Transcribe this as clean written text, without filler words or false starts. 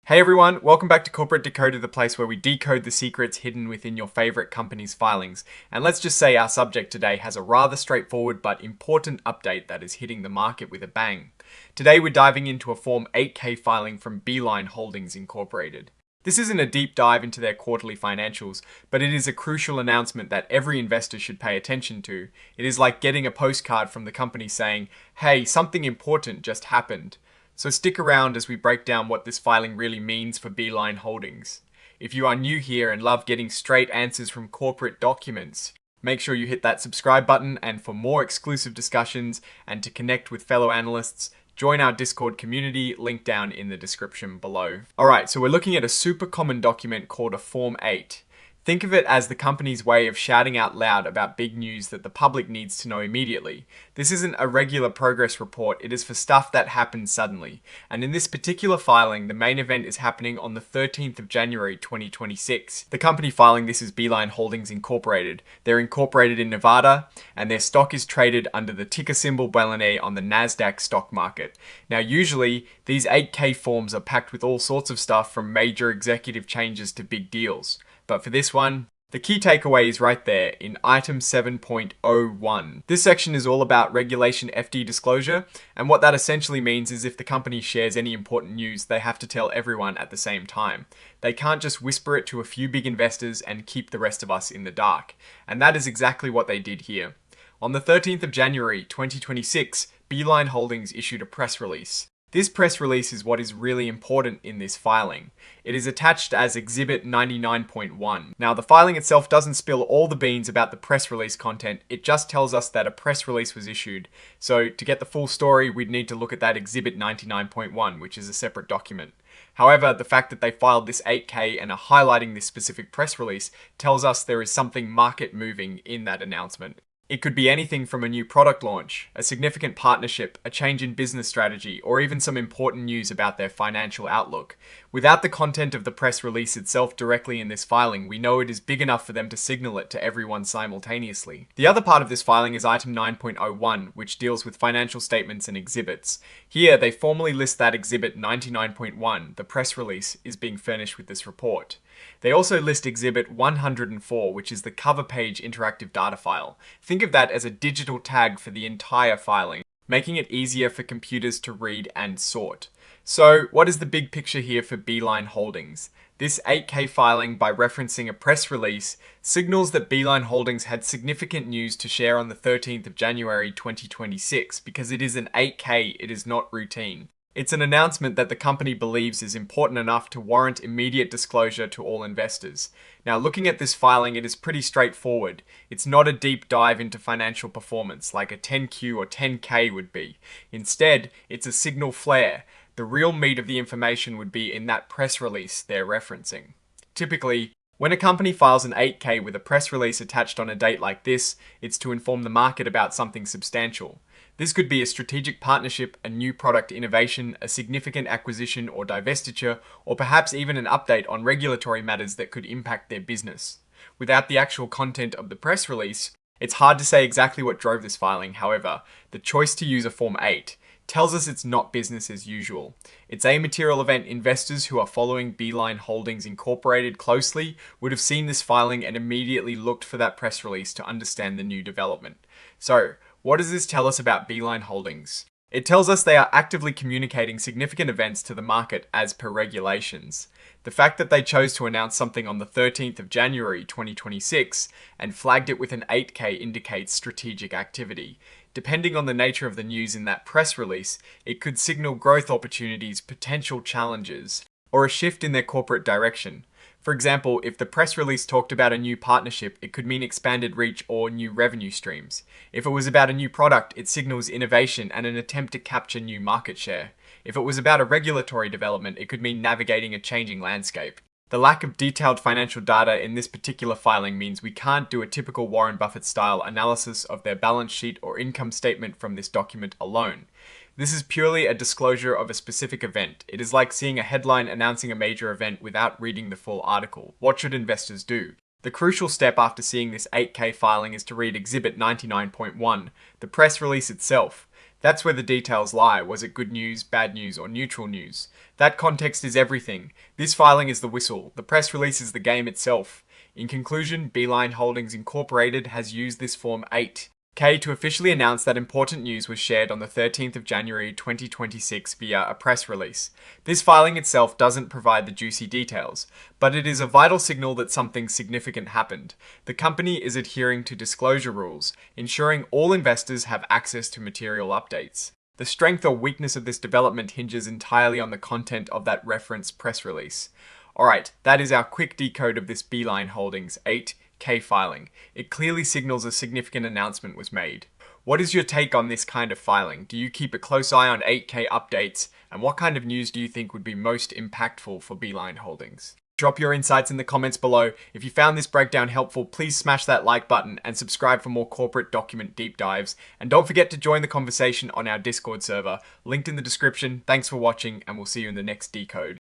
Hey everyone, welcome back to Corporate Decoder, the place where we decode the secrets hidden within your favorite company's filings. And let's just say our subject today has a rather straightforward but important update that is hitting the market with a bang. Today we're diving into a Form 8K filing from Beeline Holdings Incorporated. This isn't a deep dive into their quarterly financials, but it is a crucial announcement that every investor should pay attention to. It is like getting a postcard from the company saying, hey, something important just happened. So stick around as we break down what this filing really means for Beeline Holdings. If you are new here and love getting straight answers from corporate documents, make sure you hit that subscribe button, and for more exclusive discussions and to connect with fellow analysts, join our Discord community, link down in the description below. Alright, so we're looking at a super common document called a Form 8. Think of it as the company's way of shouting out loud about big news that the public needs to know immediately. This isn't a regular progress report, it is for stuff that happens suddenly. And in this particular filing, the main event is happening on the 13th of January 2026. The company filing this is Beeline Holdings Incorporated. They're incorporated in Nevada, and their stock is traded under the ticker symbol Beeline on the NASDAQ stock market. Now usually, these 8K forms are packed with all sorts of stuff from major executive changes to big deals. But for this one, the key takeaway is right there in item 7.01. This section is all about Regulation FD disclosure, and what that essentially means is if the company shares any important news, they have to tell everyone at the same time. They can't just whisper it to a few big investors and keep the rest of us in the dark. And that is exactly what they did here. On the 13th of January 2026, Beeline Holdings issued a press release. This press release is what is really important in this filing. It is attached as Exhibit 99.1. Now, the filing itself doesn't spill all the beans about the press release content, it just tells us that a press release was issued. So, to get the full story, we'd need to look at that Exhibit 99.1, which is a separate document. However, the fact that they filed this 8K and are highlighting this specific press release tells us there is something market moving in that announcement. It could be anything from a new product launch, a significant partnership, a change in business strategy, or even some important news about their financial outlook. Without the content of the press release itself directly in this filing, we know it is big enough for them to signal it to everyone simultaneously. The other part of this filing is item 9.01, which deals with financial statements and exhibits. Here, they formally list that exhibit 99.1, the press release, is being furnished with this report. They also list Exhibit 104, which is the cover page interactive data file. Think of that as a digital tag for the entire filing, making it easier for computers to read and sort. So, what is the big picture here for Beeline Holdings? This 8K filing, by referencing a press release, signals that Beeline Holdings had significant news to share on the 13th of January 2026, because it is an 8K, it is not routine. It's an announcement that the company believes is important enough to warrant immediate disclosure to all investors. Now, looking at this filing, it is pretty straightforward. It's not a deep dive into financial performance like a 10Q or 10K would be. Instead, it's a signal flare. The real meat of the information would be in that press release they're referencing. Typically, when a company files an 8K with a press release attached on a date like this, it's to inform the market about something substantial. This could be a strategic partnership, a new product innovation, a significant acquisition or divestiture, or perhaps even an update on regulatory matters that could impact their business. Without the actual content of the press release, it's hard to say exactly what drove this filing. However, the choice to use a Form 8 tells us it's not business as usual. It's a material event. Investors who are following Beeline Holdings Incorporated closely would have seen this filing and immediately looked for that press release to understand the new development. So, what does this tell us about Beeline Holdings? It tells us they are actively communicating significant events to the market as per regulations. The fact that they chose to announce something on the 13th of January 2026 and flagged it with an 8K indicates strategic activity. Depending on the nature of the news in that press release, it could signal growth opportunities, potential challenges, or a shift in their corporate direction. For example, if the press release talked about a new partnership, it could mean expanded reach or new revenue streams. If it was about a new product, it signals innovation and an attempt to capture new market share. If it was about a regulatory development, it could mean navigating a changing landscape. The lack of detailed financial data in this particular filing means we can't do a typical Warren Buffett-style analysis of their balance sheet or income statement from this document alone. This is purely a disclosure of a specific event. It is like seeing a headline announcing a major event without reading the full article. What should investors do? The crucial step after seeing this 8K filing is to read Exhibit 99.1, the press release itself. That's where the details lie. Was it good news, bad news, or neutral news? That context is everything. This filing is the whistle. The press release is the game itself. In conclusion, Beeline Holdings Incorporated has used this Form 8K to officially announce that important news was shared on the 13th of January 2026 via a press release. This filing itself doesn't provide the juicy details, but it is a vital signal that something significant happened. The company is adhering to disclosure rules, ensuring all investors have access to material updates. The strength or weakness of this development hinges entirely on the content of that reference press release. Alright, that is our quick decode of this Beeline Holdings 8K filing. It clearly signals a significant announcement was made. What is your take on this kind of filing? Do you keep a close eye on 8K updates? And what kind of news do you think would be most impactful for Beeline Holdings? Drop your insights in the comments below. If you found this breakdown helpful, please smash that like button and subscribe for more corporate document deep dives. And don't forget to join the conversation on our Discord server, linked in the description. Thanks for watching, and we'll see you in the next decode.